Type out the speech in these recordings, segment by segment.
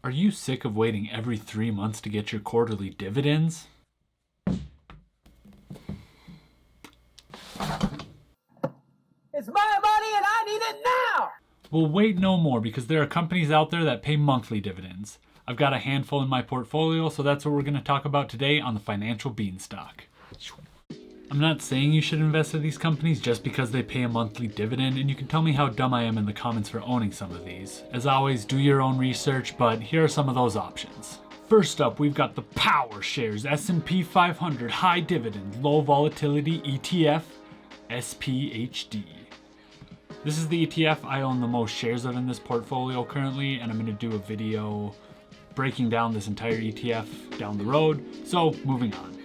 Are you sick of waiting every 3 months to get your quarterly dividends? It's my money and I need it now! Well, wait no more, because there are companies out there that pay monthly dividends. I've got a handful in my portfolio, so that's what we're going to talk about today on the Financial Beanstalk. I'm not saying you should invest in these companies just because they pay a monthly dividend, and you can tell me how dumb I am in the comments for owning some of these. As always, do your own research, but here are some of those options. First up, we've got the Powershares S&P 500 High Dividend Low Volatility ETF, SPHD. This is the ETF I own the most shares of in this portfolio currently, and I'm going to do a video breaking down this entire ETF down the road, so moving on.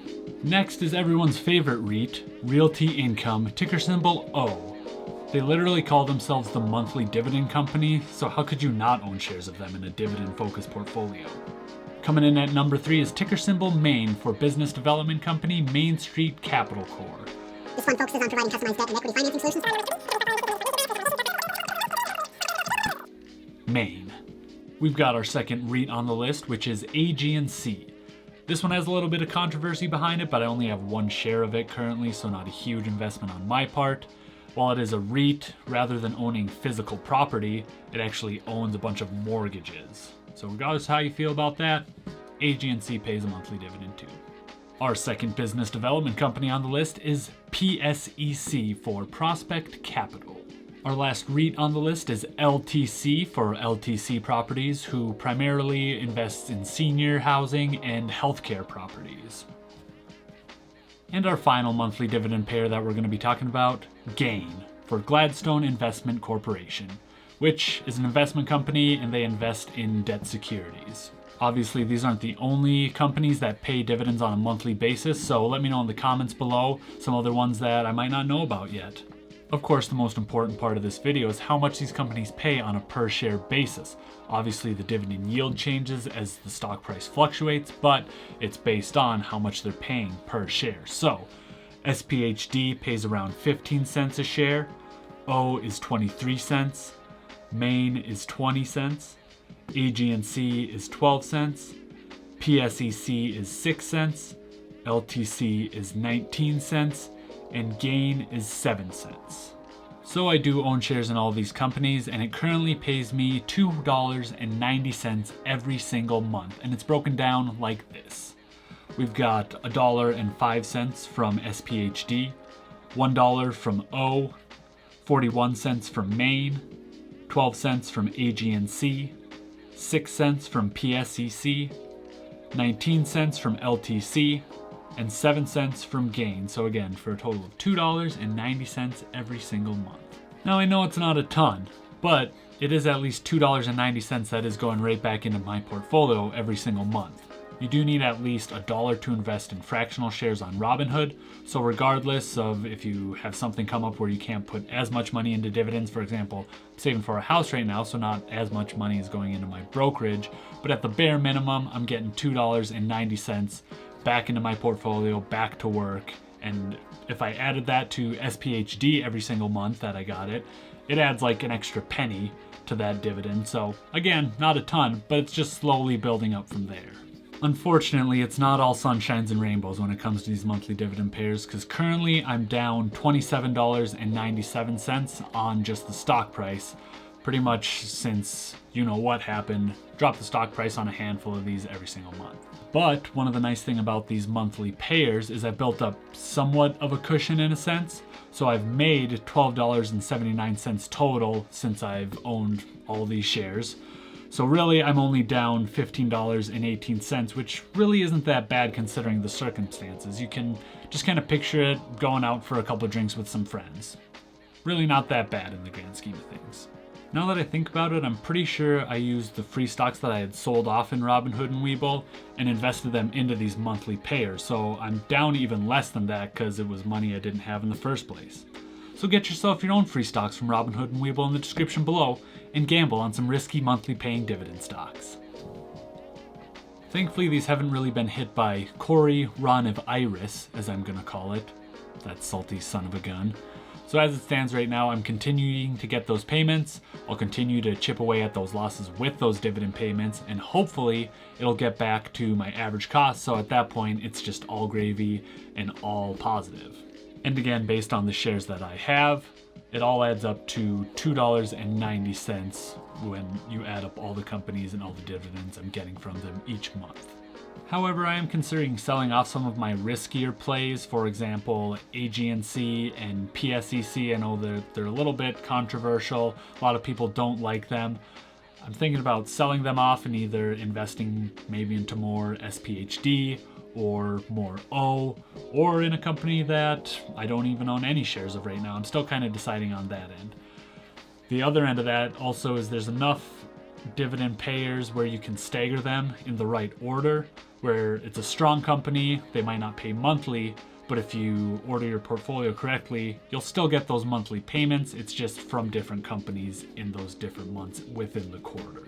Next is everyone's favorite REIT, Realty Income, ticker symbol O. They literally call themselves the Monthly Dividend Company, so how could you not own shares of them in a dividend-focused portfolio? Coming in at number 3 is ticker symbol MAIN for business development company Main Street Capital Corp. This fund focuses on providing customized debt and equity financing solutions. Main. We've got our second REIT on the list, which is AGNC. This one has a little bit of controversy behind it, but I only have one share of it currently, so not a huge investment on my part. While it is a REIT, rather than owning physical property, it actually owns a bunch of mortgages. So regardless of how you feel about that, AGNC pays a monthly dividend too. Our second business development company on the list is PSEC for Prospect Capital. Our last REIT on the list is LTC for LTC Properties, who primarily invests in senior housing and healthcare properties. And our final monthly dividend payer that we're going to be talking about, GAIN for Gladstone Investment Corporation, which is an investment company and they invest in debt securities. Obviously, these aren't the only companies that pay dividends on a monthly basis, so let me know in the comments below some other ones that I might not know about yet. Of course, the most important part of this video is how much these companies pay on a per share basis. Obviously, the dividend yield changes as the stock price fluctuates, but it's based on how much they're paying per share. So, SPHD pays around 15 cents a share, O is 23 cents, Main is 20 cents, AGNC is 12 cents, PSEC is 6 cents, LTC is 19 cents, and GAIN is 7 cents. So I do own shares in all of these companies, and it currently pays me $2.90 every single month, and it's broken down like this. We've got $1.05 from SPHD, $1 from O, 41 cents from Main, 12 cents from AGNC, 6 cents from PSEC, 19 cents from LTC, and 7 cents from GAIN, so again, for a total of $2.90 every single month. Now I know it's not a ton, but it is at least $2.90 that is going right back into my portfolio every single month. You do need at least $1 to invest in fractional shares on Robinhood, so regardless of if you have something come up where you can't put as much money into dividends, for example, I'm saving for a house right now, so not as much money is going into my brokerage, but at the bare minimum, I'm getting $2.90 back into my portfolio, back to work, and if I added that to SPHD every single month that I got it, it adds like an extra penny to that dividend. So again, not a ton, but it's just slowly building up from there. Unfortunately, it's not all sunshines and rainbows when it comes to these monthly dividend payers, because currently I'm down $27.97 on just the stock price, pretty much since you know what happened, dropped the stock price on a handful of these every single month. But one of the nice things about these monthly payers is I built up somewhat of a cushion in a sense. So I've made $12.79 total since I've owned all these shares. So really I'm only down $15.18, which really isn't that bad considering the circumstances. You can just kind of picture it going out for a couple of drinks with some friends. Really not that bad in the grand scheme of things. Now that I think about it, I'm pretty sure I used the free stocks that I had sold off in Robinhood and Webull and invested them into these monthly payers, so I'm down even less than that because it was money I didn't have in the first place. So get yourself your own free stocks from Robinhood and Webull in the description below and gamble on some risky monthly paying dividend stocks. Thankfully, these haven't really been hit by Cory Run of Iris, as I'm gonna call it. That salty son of a gun. So as it stands right now, I'm continuing to get those payments. I'll continue to chip away at those losses with those dividend payments, and hopefully it'll get back to my average cost. So at that point, it's just all gravy and all positive. And again, based on the shares that I have, it all adds up to $2.90 when you add up all the companies and all the dividends I'm getting from them each month. However, I am considering selling off some of my riskier plays, for example, AGNC and PSEC. I know they're a little bit controversial. A lot of people don't like them. I'm thinking about selling them off and either investing maybe into more SPHD or more O, or in a company that I don't even own any shares of right now. I'm still kind of deciding on that end. The other end of that also is there's enough dividend payers where you can stagger them in the right order, where it's a strong company, they might not pay monthly, but if you order your portfolio correctly, you'll still get those monthly payments. It's just from different companies in those different months within the quarter.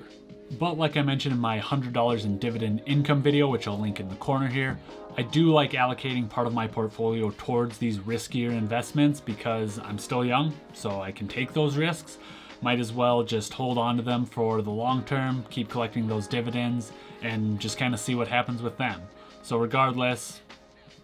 But like I mentioned in my $100 in dividend income video, which I'll link in the corner here, I do like allocating part of my portfolio towards these riskier investments because I'm still young, so I can take those risks. Might as well just hold on to them for the long term, keep collecting those dividends, and just kind of see what happens with them. So regardless,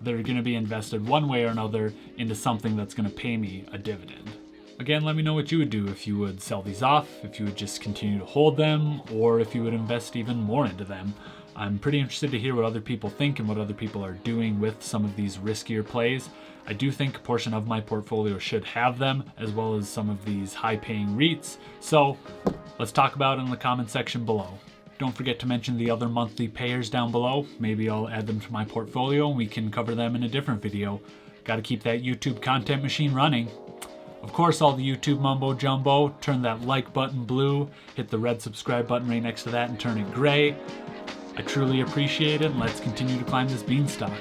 they're going to be invested one way or another into something that's going to pay me a dividend. Again, let me know what you would do if you would sell these off, if you would just continue to hold them, or if you would invest even more into them. I'm pretty interested to hear what other people think and what other people are doing with some of these riskier plays. I do think a portion of my portfolio should have them, as well as some of these high-paying REITs. So let's talk about it in the comment section below. Don't forget to mention the other monthly payers down below. Maybe I'll add them to my portfolio and we can cover them in a different video. Got to keep that YouTube content machine running. Of course, all the YouTube mumbo jumbo, turn that like button blue, hit the red subscribe button right next to that and turn it gray. I truly appreciate it, and let's continue to climb this beanstalk.